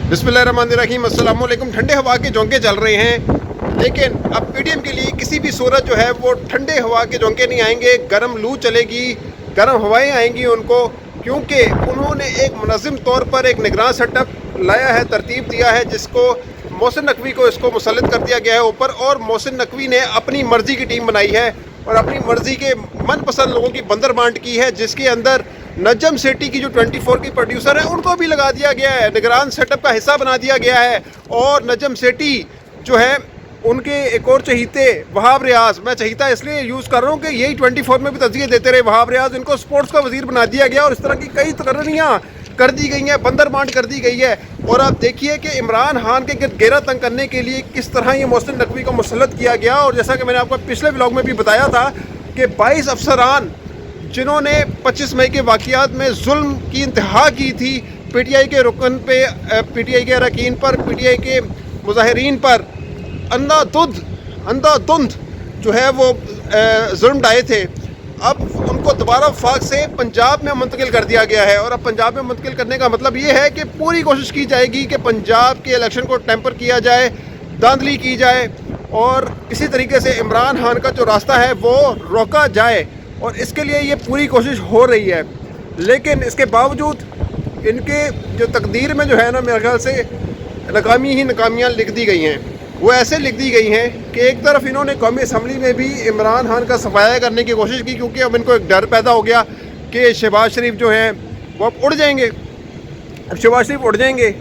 बिस्मिल्लाहिर्रहमानिर्रहीम, अस्सलाम वालेकुम। ठंडे हवा के झोंके चल रहे हैं, लेकिन अब पीडीएम के लिए किसी भी सूरत जो है वो ठंडे हवा के झोंके नहीं आएंगे। गर्म लू चलेगी, गर्म हवाएं आएंगी उनको, क्योंकि उन्होंने एक मुनज़्ज़म तौर पर एक निगरान सेटअप लाया है, तरतीब दिया है, जिसको मोहसिन नकवी को इसको मुसल्लत कर दिया गया है ऊपर। और मोहसिन नकवी ने अपनी मर्ज़ी की टीम बनाई है और अपनी मर्ज़ी के मनपसंद लोगों की बंदर बांट की है, जिसके अंदर नजम सेठी की जो 24 की प्रोड्यूसर है उनको भी लगा दिया गया है, निगरान सेटअप का हिस्सा बना दिया गया है। और नजम सेठी जो है उनके एक और चहीते वहाब रियाज, मैं चहीता इसलिए यूज़ कर रहा हूँ कि यही 24 में भी तज़किये देते रहे वहाब रियाज, इनको स्पोर्ट्स का वज़ीर बना दिया गया और इस तरह की कई तकर्रियाँ कर दी गई हैं, बंदर बांट कर दी गई है। और आप देखिए कि इमरान खान के गिरद घेरा तंग करने के लिए किस तरह ये मोहसिन नकवी को मुसल्लत किया गया। और जैसा कि मैंने आपको पिछले व्लॉग में भी बताया था कि 22 अफसरान जिन्होंने 25 मई के वाक़यात में जुल्म की इंतहा की थी पीटीआई के रुकन पे, पीटीआई के अरकान पर, पीटीआई के मुजाहिरीन पर अंधाधुंध जो है वो जुल्म ढाए थे, अब उनको दोबारा वफाक से पंजाब में मुंतकिल कर दिया गया है। और अब पंजाब में मुंतकिल करने का मतलब ये है कि पूरी कोशिश की जाएगी कि पंजाब के इलेक्शन को टेम्पर किया जाए, धांधली की जाए और किसी तरीके से इमरान खान का जो रास्ता है वो रोका जाए। और इसके लिए ये पूरी कोशिश हो रही है, लेकिन इसके बावजूद इनके जो तकदीर में जो है ना, मेरे ख्याल से नाकामी ही नाकामियाँ लिख दी गई हैं। वो ऐसे लिख दी गई हैं कि एक तरफ इन्होंने कौमी असम्बली में भी इमरान खान का सफाया करने की कोशिश की, क्योंकि अब इनको एक डर पैदा हो गया कि शहबाज शरीफ जो हैं वो अब उड़ जाएंगे, अब शहबाज शरीफ उड़ जाएंगे।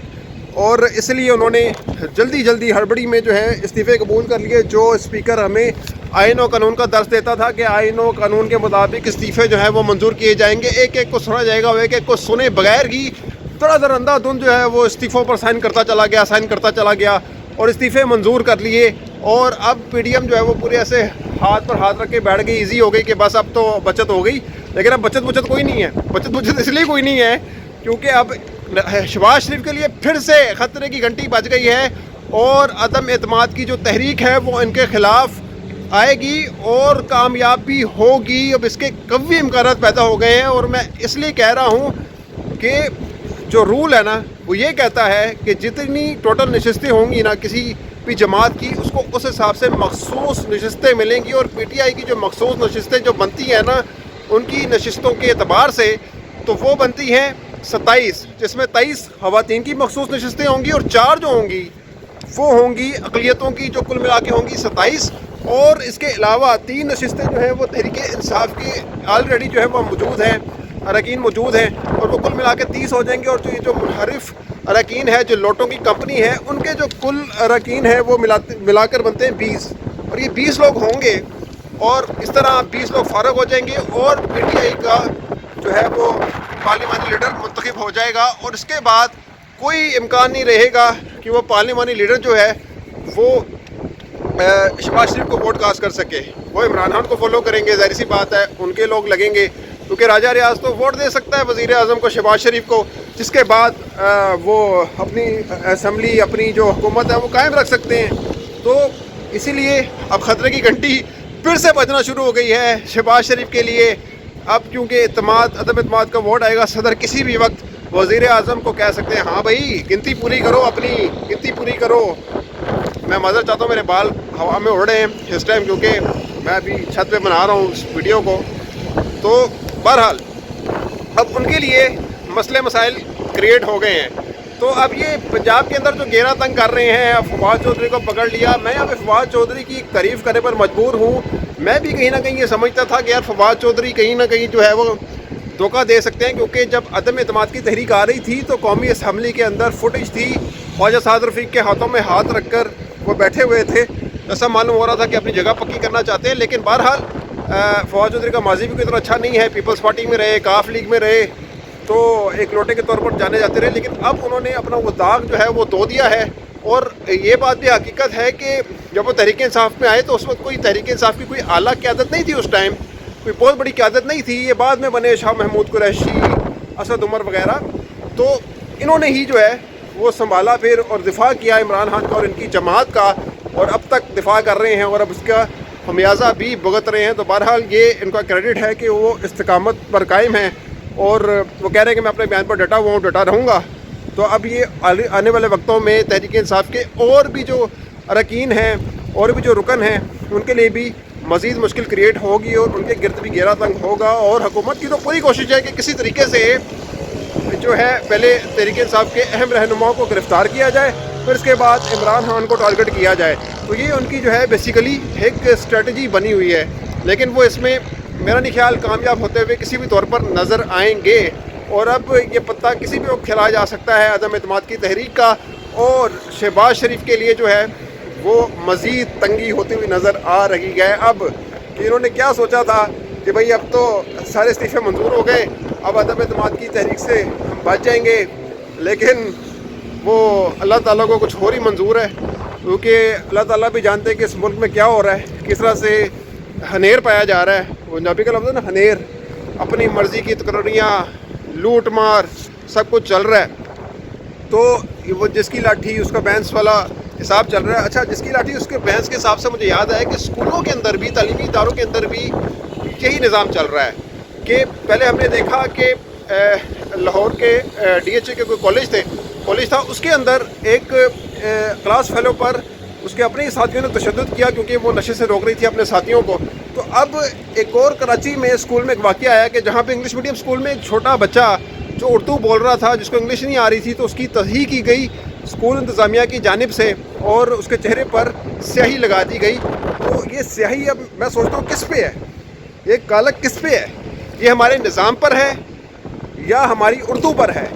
और इसलिए उन्होंने जल्दी हड़बड़ी में जो है इस्तीफ़े कबूल कर लिए। जो स्पीकर हमें आइन और कानून का दर्ज देता था कि आइन और कानून के मुताबिक इस्तीफ़े जो है वो मंजूर किए जाएंगे, एक एक को सुना जाएगा, वो एक एक को सुने बगैर ही दर अंधाधुंध जो है वो इस्तीफ़ों पर साइन करता चला गया और इस्तीफ़े मंजूर कर लिए। और अब पीडीएम जो है वो पूरे ऐसे हाथ पर हाथ रख के बैठ गई, ईजी हो गई कि बस अब तो बचत हो गई। लेकिन अब बचत कोई नहीं है, बचत इसलिए कोई नहीं है क्योंकि अब शहबाज शरीफ के लिए फिर से ख़तरे की घंटी बज गई है और अदम एतमाद की जो तहरीक है वो इनके ख़िलाफ़ आएगी और कामयाब भी होगी। अब इसके कवी इम्कानात पैदा हो गए हैं और मैं इसलिए कह रहा हूँ कि जो रूल है ना वो ये कहता है कि जितनी टोटल नशिस्तें होंगी ना किसी भी जमात की, उसको उस हिसाब से मखसूस नशिस्तें मिलेंगी। और पीटीआई की जो मखसूस नशिस्तें जो बनती हैं ना, उनकी नशिस्तों के एतबार से तो वो बनती हैं 27, जिसमें 23 ख़वातीन की मखसूस नशिस्तें होंगी और 4 जो होंगी वो होंगी अक़लियतों की, जो कुल मिला के होंगी 27। और इसके अलावा 3 नशिस्तें जो हैं वो तहरीक इंसाफ की ऑलरेडी जो है वो मौजूद हैं, अरकान मौजूद हैं, और वो कुल मिला के 30 हो जाएंगे। और जो ये जो मुनहरिफ अरकान है, जो लोटों की कंपनी है, उनके जो कुल अरकान है वो मिलाकर बनते हैं 20, और ये 20 लोग होंगे। और इस तरह 20 लोग फारग हो जाएंगे और पीटीआई का जो है वो पार्लिमानी लीडर मुंतखब हो जाएगा। और इसके बाद कोई इम्कान नहीं रहेगा कि वो पार्लिमानी लीडर जो है वो शहबाज शरीफ को वोट कास्ट कर सके। वो इमरान खान को फॉलो करेंगे, ज़ाहिर सी बात है उनके लोग लगेंगे, क्योंकि राजा रियाज तो वोट दे सकता है वज़ीर आज़म को, शहबाज शरीफ को, जिसके बाद वो अपनी असम्बली, अपनी जो हुकूमत है वो कायम रख सकते हैं। तो इसीलिए अब ख़तरे की घंटी फिर से बजना शुरू हो गई है शहबाज शरीफ के लिए। अब क्योंकि अदम एतमाद का वोट आएगा, सदर किसी भी वक्त वज़ीर आज़म को कह सकते हैं, हाँ भाई गिनती पूरी करो, अपनी गिनती पूरी करो। मैं माज़रत चाहता हूँ, मेरे बाल हवा में उड़ रहे हैं इस टाइम, क्योंकि मैं अभी छत पे बना रहा हूँ इस वीडियो को। तो बहरहाल अब उनके लिए मसले मसाइल क्रिएट हो गए हैं। तो अब ये पंजाब के अंदर जो घेरा तंग कर रहे हैं, अब फवाद चौधरी को पकड़ लिया। मैं अब फवाद चौधरी की तारीफ़ करने पर मजबूर हूँ। मैं भी कहीं ना कहीं ये समझता था कि यार फवाद चौधरी कहीं ना कहीं जो है वो धोखा दे सकते हैं, क्योंकि जब अदम एतमाद की तहरीक आ रही थी तो कौमी असम्बली के अंदर फुटेज थी, ख्वाजा साद रफ़ीक के हाथों में हाथ रख कर वो बैठे हुए थे। ऐसा मालूम हो रहा था कि अपनी जगह पक्की करना चाहते हैं। लेकिन बहरहाल फवाद चौधरी का माजी भी कोई इतना अच्छा नहीं है, पीपल्स पार्टी में रहे, काफ लीग में रहे, तो एक लोटे के तौर पर जाने जाते रहे। लेकिन अब उन्होंने अपना वो दाग जो है वो धो दिया है। और ये बात भी हकीकत है कि जब वो तहरीक इंसाफ में आए तो उस वक्त कोई तहरीक इंसाफ की कोई आला क़यादत नहीं थी, उस टाइम कोई बहुत बड़ी क़यादत नहीं थी। ये बाद में बने शाह महमूद कुरैशी, असद उमर वगैरह, तो इन्होंने ही जो है वो संभाला फिर और दिफा किया इमरान खान का और इनकी जमात का, और अब तक दिफा कर रहे हैं और अब उसका खमियाजा भी भुगत रहे हैं। तो बहरहाल ये इनका क्रेडिट है कि वो इस्तिकामत पर कायम हैं और वो कह रहे हैं कि मैं अपने बयान पर डटा हुआ हूँ, डटा रहूँगा। تو اب یہ آنے والے وقتوں میں تحریک انصاف کے اور بھی جو اراکین ہیں اور بھی جو رکن ہیں ان کے لیے بھی مزید مشکل کریٹ ہوگی اور ان کے گرد بھی گھیرا تنگ ہوگا. اور حکومت کی تو پوری کوشش ہے کہ کسی طریقے سے جو ہے پہلے تحریک انصاف کے اہم رہنماؤں کو گرفتار کیا جائے, پھر اس کے بعد عمران خان کو ٹارگٹ کیا جائے. تو یہ ان کی جو ہے بیسیکلی ایک اسٹریٹجی بنی ہوئی ہے, لیکن وہ اس میں میرا نہیں خیال کامیاب ہوتے ہوئے کسی بھی طور پر نظر آئیں گے. اور اب یہ پتہ کسی بھی وقت کھلایا جا سکتا ہے عدم اعتماد کی تحریک کا, اور شہباز شریف کے لیے جو ہے وہ مزید تنگی ہوتی ہوئی نظر آ رہی ہے. اب کہ انہوں نے کیا سوچا تھا کہ بھئی اب تو سارے استعفے منظور ہو گئے, اب عدم اعتماد کی تحریک سے ہم بچ جائیں گے, لیکن وہ اللہ تعالیٰ کو کچھ اور ہی منظور ہے, کیونکہ اللہ تعالیٰ بھی جانتے ہیں کہ اس ملک میں کیا ہو رہا ہے, کس طرح سے ہنیر پایا جا رہا ہے. وہ پنجابی کا لفظ ہے نا ہنیر, اپنی مرضی کی تقرریاں, لوٹ مار, سب کچھ چل رہا ہے. تو وہ جس کی لاٹھی اس کا بینس والا حساب چل رہا ہے. اچھا, جس کی لاٹھی اس کے بینس کے حساب سے مجھے یاد آیا کہ اسکولوں کے اندر بھی, تعلیمی اداروں کے اندر بھی یہی نظام چل رہا ہے کہ پہلے ہم نے دیکھا کہ لاہور کے ڈی ایچ اے کے کوئی کالج تھا, اس کے اندر ایک کلاس فیلو پر اس کے اپنے ساتھیوں نے تشدد کیا کیونکہ وہ نشے سے روک رہی تھی اپنے ساتھیوں کو. تو اب ایک اور کراچی میں اسکول میں ایک واقعہ آیا کہ جہاں پہ انگلش میڈیم اسکول میں ایک چھوٹا بچہ جو اردو بول رہا تھا, جس کو انگلش نہیں آ رہی تھی, تو اس کی تصحیح کی گئی اسکول انتظامیہ کی جانب سے اور اس کے چہرے پر سیاہی لگا دی گئی. تو یہ سیاہی اب میں سوچتا ہوں کس پہ ہے, یہ کالک کس پہ ہے؟ یہ ہمارے نظام پر ہے یا ہماری اردو پر ہے؟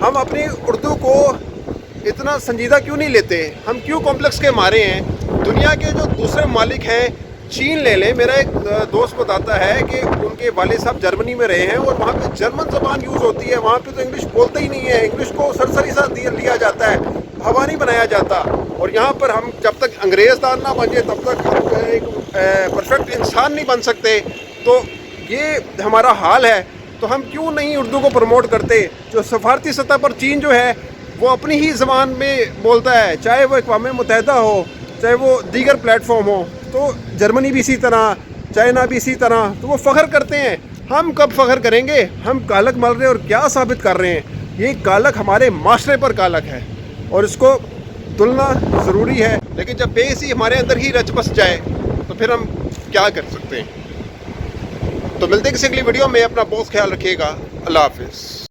ہم اپنی اردو کو اتنا سنجیدہ کیوں نہیں لیتے؟ ہم کیوں کمپلیکس کے مارے ہیں؟ دنیا کے جو دوسرے ممالک ہیں, چین لے لیں, میرا ایک دوست بتاتا ہے کہ ان کے والد صاحب جرمنی میں رہے ہیں اور وہاں پہ جرمن زبان یوز ہوتی ہے, وہاں پہ تو انگلش بولتے ہی نہیں ہے, انگلش کو سرسری سا لیا جاتا ہے, ہوا نہیں بنایا جاتا. اور یہاں پر ہم جب تک انگریز دار نہ بن جائے تب تک ہم ایک پرفیکٹ انسان نہیں بن سکتے. تو یہ ہمارا حال ہے. تو ہم کیوں نہیں اردو کو پروموٹ کرتے؟ جو سفارتی سطح پر چین جو ہے وہ اپنی ہی زبان میں بولتا ہے, چاہے وہ اقوام متحدہ ہو, چاہے وہ دیگر پلیٹ فارم ہو. تو جرمنی بھی اسی طرح, چائنا بھی اسی طرح, تو وہ فخر کرتے ہیں. ہم کب فخر کریں گے؟ ہم کالک مل رہے ہیں اور کیا ثابت کر رہے ہیں؟ یہ کالک ہمارے معاشرے پر کالک ہے اور اس کو دھلنا ضروری ہے. لیکن جب بے اسی ہمارے اندر ہی رچ بس جائے تو پھر ہم کیا کر سکتے ہیں؟ تو ملتے ہیں کسی اگلی ویڈیو میں. اپنا بہت خیال رکھیے گا. اللہ حافظ.